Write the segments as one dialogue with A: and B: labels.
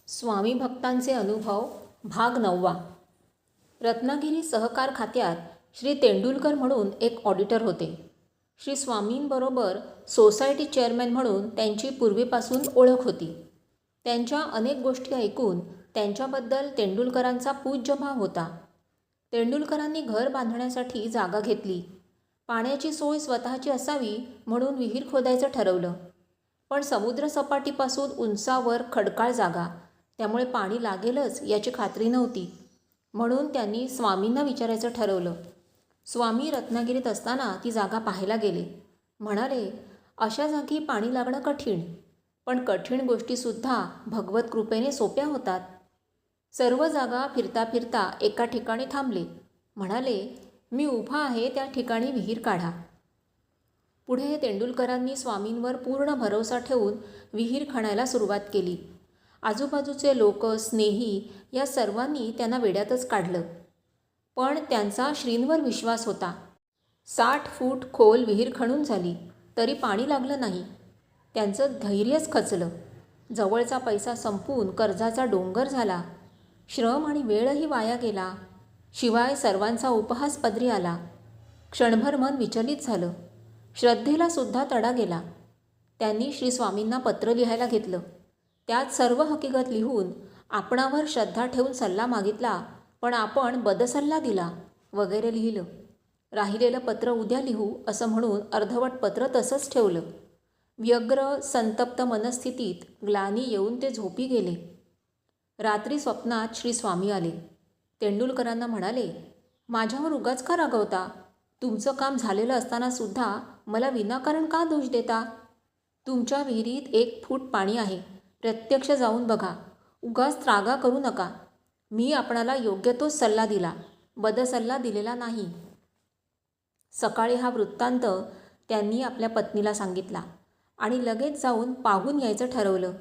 A: स्वामी भक्तांचे अनुभव भाग 9. रत्नागिरी सहकार खात्यात श्री तेंडुलकर म्हणून एक ऑडिटर होते. श्री स्वामींबरोबर सोसायटी चेअरमॅन म्हणून त्यांची पूर्वीपासून ओळख होती. त्यांच्या अनेक गोष्टी ऐकून त्यांच्याबद्दल तेंडुलकरांचा पूज्यभाव होता. तेंडुलकरांनी घर बांधण्यासाठी जागा घेतली. पाण्याची सोय स्वतःची असावी म्हणून विहीर खोदायचं ठरवलं. पण समुद्रसपाटीपासून उंचावर खडकाळ जागा, त्यामुळे पाणी लागेलच याची खात्री नव्हती. म्हणून त्यांनी स्वामींना विचारायचं ठरवलं. स्वामी रत्नागिरीत असताना ती जागा पाहायला गेले. म्हणाले, अशा जागी पाणी लागणं कठीण, पण कठीण गोष्टीसुद्धा भगवत कृपेने सोप्या होतात. सर्व जागा फिरता फिरता एका ठिकाणी थांबले. म्हणाले, मी उभा आहे त्या ठिकाणी विहीर काढा. पुढे तेंडुलकरांनी स्वामींवर पूर्ण भरोसा ठेवून विहीर खणायला सुरुवात केली. आजूबाजूचे लोक, स्नेही या सर्वांनी त्यांना वेड्यातच काढलं. पण त्यांचा श्रींवर विश्वास होता. 60 फूट खोल विहीर खणून झाली तरी पाणी लागलं नाही. त्यांचं धैर्यच खचलं. जवळचा पैसा संपून कर्जाचा डोंगर झाला. श्रम आणि वेळही वाया गेला. शिवाय सर्वांचा उपहास पदरी आला. क्षणभर मन विचलित झालं. श्रद्धेला सुद्धा तडा गेला. त्यांनी श्री स्वामींना पत्र लिहायला घेतलं. त्यात सर्व हकीकत लिहून आपणावर श्रद्धा ठेवून सल्ला मागितला, पण आपण बदसल्ला दिला वगैरे लिहिलं. राहिलेलं पत्र उद्या लिहू असं म्हणून अर्धवट पत्र तसंच ठेवलं. व्यग्र संतप्त मनस्थितीत ग्लानी येऊन ते झोपी गेले. रात्री स्वप्नात श्री स्वामी आले. तेंडुलकरांना म्हणाले, माझ्यावर उगाच का रागवता? तुमचं काम झालेलं असताना सुद्धा मला विनाकारण का दोष देता? तुमच्या विहिरीत 1 फूट पाणी आहे. प्रत्यक्ष जाऊन बघा. उगाच त्रागा करू नका. मी आपणाला योग्य तोच सल्ला दिला, बदसल्ला दिलेला नाही. सकाळी हा वृत्तांत त्यांनी आपल्या पत्नीला सांगितला आणि लगेच जाऊन पाहून यायचं ठरवलं.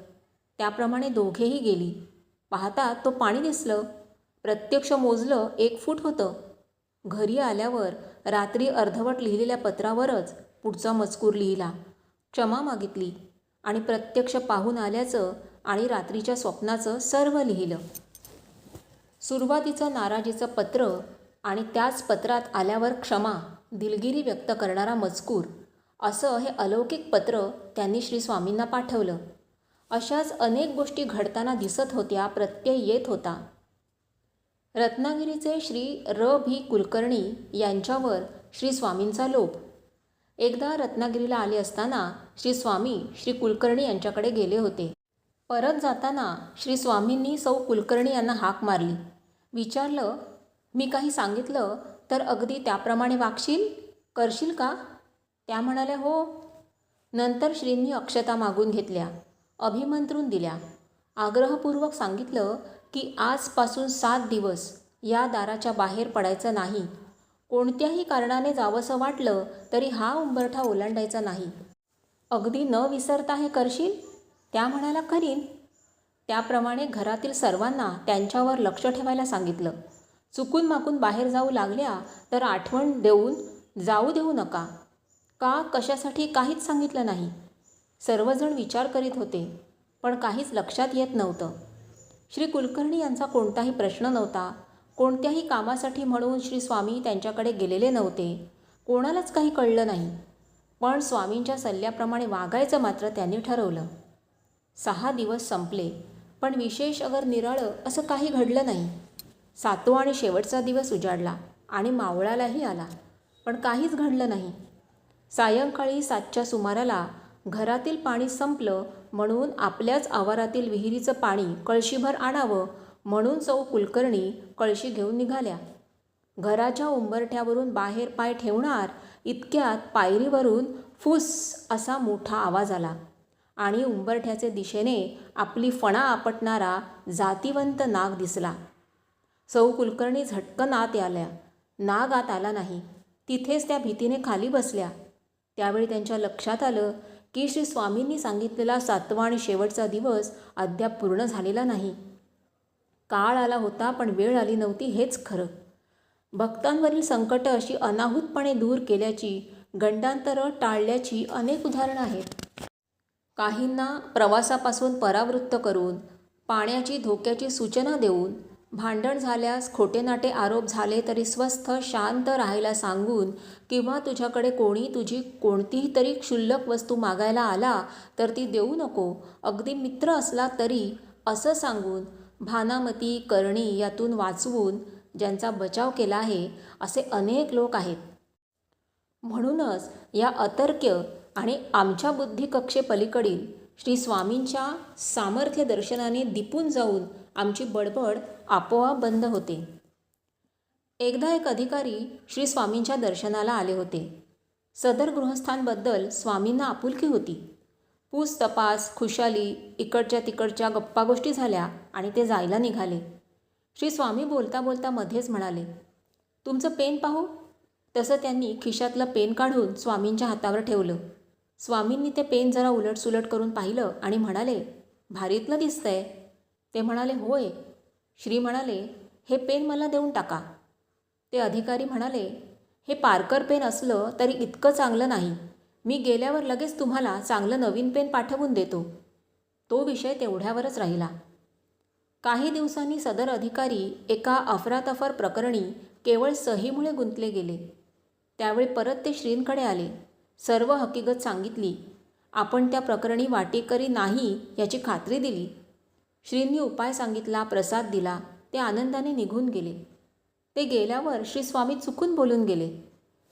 A: त्याप्रमाणे दोघेही गेली. पाहता तो पाणी दिसलं. प्रत्यक्ष मोजलं 1 फूट होतं. घरी आल्यावर रात्री अर्धवट लिहिलेल्या पत्रावरच पुढचा मजकूर लिहिला. क्षमा मागितली आणि प्रत्यक्ष पाहून आल्याचं आणि रात्रीच्या स्वप्नाचं सर्व लिहिलं. सुरुवातीचं नाराजीचं पत्र आणि त्याच पत्रात आल्यावर क्षमा, दिलगिरी व्यक्त करणारा मजकूर, असं हे अलौकिक पत्र त्यांनी श्री स्वामींना पाठवलं. अशाच अनेक गोष्टी घडताना दिसत होत्या, प्रत्यय येत होता. रत्नागिरीचे श्री र. भी. कुलकर्णी यांच्यावर श्री स्वामींचा लोभ. एकदा रत्नागिरीला आले असताना श्री स्वामी श्री कुलकर्णी यांच्याकडे गेले होते. परत जाताना श्री स्वामींनी सौ कुलकर्णी यांना हाक मारली. विचारलं, मी काही सांगितलं तर अगदी त्याप्रमाणे वागशील, करशील का? त्या म्हणाल्या, हो. नंतर श्रींनी अक्षता मागून घेतल्या, अभिमंत्रून दिल्या. आग्रहपूर्वक सांगितलं की आजपासून 7 दिवस या दाराच्या बाहेर पडायचं नाही. कोणत्याही कारणाने जावंसं वाटलं तरी हा उंबरठा ओलांडायचा नाही. अगदी न विसरता हे करशील? त्या म्हणाला, करीन. त्याप्रमाणे घरातील सर्वांना त्यांच्यावर लक्ष ठेवायला सांगितलं. चुकून माकून बाहेर जाऊ लागल्या तर आठवण देऊन जाऊ देऊ नका. का, कशासाठी काहीच सांगितलं नाही. सर्वजण विचार करीत होते, पण काहीच लक्षात येत नव्हतं. श्री कुलकर्णी यांचा कोणताही प्रश्न नव्हता. कोणत्याही कामासाठी म्हणून श्री स्वामी त्यांच्याकडे गेलेले नव्हते. कोणालाच काही कळलं नाही. पण स्वामींच्या सल्ल्याप्रमाणे वागायचं मात्र त्यांनी ठरवलं. 6 दिवस संपले, पण विशेष अगर निराळं असं काही घडलं नाही. 7वा आणि शेवटचा दिवस उजाडला आणि मावळालाही आला, पण काहीच घडलं नाही. सायंकाळी 7च्या सुमाराला घरातील पाणी संपलं म्हणून आपल्याच आवारातील विहिरीचं पाणी कळशीभर आणावं म्हणून सौ कुलकर्णी कळशी घेऊन निघाल्या. घराच्या उंबरठ्यावरून बाहेर पाय ठेवणार इतक्यात पायरीवरून फुस असा मोठा आवाज आला आणि उंबरठ्याचे दिशेने आपली फणा आपटणारा जातिवंत नाग दिसला. सौ कुलकर्णी झटकन आत आल्या. नाग आत आला नाही. तिथेच त्या भीतीने खाली बसल्या. त्यावेळी त्यांच्या लक्षात आलं की श्री स्वामींनी सांगितलेला 7वा आणि शेवटचा दिवस अद्याप पूर्ण झालेला नाही. काळ आला होता पण वेळ आली नव्हती, हेच खरं. भक्तांवरील संकटं अशी अनाहूतपणे दूर केल्याची, गंडांतरं टाळल्याची अनेक उदाहरणं आहेत. काहींना प्रवासापासून परावृत्त करून पाण्याची धोक्याची सूचना देऊन, भांडण झाल्यास खोटेनाटे आरोप झाले तरी स्वस्थ शांत राहायला सांगून, किंवा तुझ्याकडे कोणी तुझी कोणतीही तरी क्षुल्लक वस्तू मागायला आला तर ती देऊ नको, अगदी मित्र असला तरी, असं सांगून भानामती करणी यातून वाचवून ज्यांचा बचाव केला आहे असे अनेक लोक आहेत. म्हणूनच या अतर्क्य आणि आमच्या बुद्धिकक्षेपलीकडील श्री स्वामींच्या सामर्थ्य दर्शनाने दिपून जाऊन आमची बडबड आपोआप बंद होते. एकदा एक अधिकारी श्री स्वामींच्या दर्शनाला आले होते. सदर गृहस्थांबद्दल स्वामींना आपुलकी होती. पूसतपास, खुशाली, इकडच्या तिकडच्या गप्पागोष्टी झाल्या आणि ते जायला निघाले. श्री स्वामी बोलता बोलता मध्येच म्हणाले, तुमचं पेन पाहू. तसं त्यांनी खिशातलं पेन काढून स्वामींच्या हातावर ठेवलं. स्वामींनी ते पेन जरा उलटसुलट करून पाहिलं आणि म्हणाले, भारीतलं दिसतंय. ते म्हणाले, होय. श्री म्हणाले, हे पेन मला देऊन टाका. ते अधिकारी म्हणाले, हे पार्कर पेन असलं तरी इतकं चांगलं नाही. मी गेल्यावर लगेच तुम्हाला चांगलं नवीन पेन पाठवून देतो. तो विषय तेवढ्यावरच राहिला. काही दिवसांनी सदर अधिकारी एका अफरातफर प्रकरणी केवळ सहीमुळे गुंतले गेले. त्यावेळी परत ते श्रींकडे आले. सर्व हकीकत सांगितली. आपण त्या प्रकरणी वाटेकरी नाही याची खात्री दिली. श्रींनी उपाय सांगितला, प्रसाद दिला. ते आनंदाने निघून गेले. ते गेल्यावर श्री स्वामी चुकून बोलून गेले.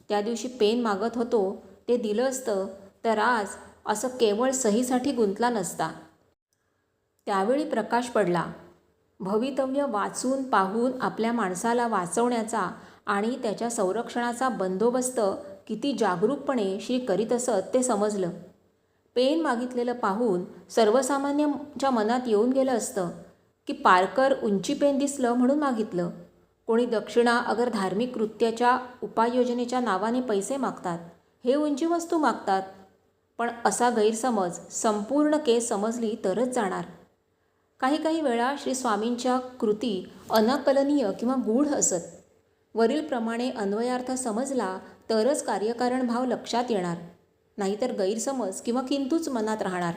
A: त्या दिवशी पेन मागत होतो ते दिलं असतं तर आज असं केवळ सहीसाठी गुंतला नसता. त्यावेळी प्रकाश पडला. भवितव्य वाचून पाहून आपल्या माणसाला वाचवण्याचा आणि त्याच्या संरक्षणाचा बंदोबस्त किती जागरूकपणे श्री करीत असत ते समजलं. पेन मागितलेलं पाहून सर्वसामान्यांच्या मनात येऊन गेलं असतं की पार्कर उंची पेन दिसलं म्हणून मागितलं. कोणी दक्षिणा अगर धार्मिक कृत्याच्या उपाययोजनेच्या नावाने पैसे मागतात, हे उंची वस्तू मागतात. पण असा गैरसमज संपूर्ण केस समजली तरच जाणार. काही काही वेळा श्री स्वामींच्या कृती अनाकलनीय किंवा गूढ असत. वरीलप्रमाणे अन्वयार्थ समजला तरच कार्यकारण भाव लक्षात येणार, नाहीतर गैरसमज किंवा किंतूच मनात राहणार.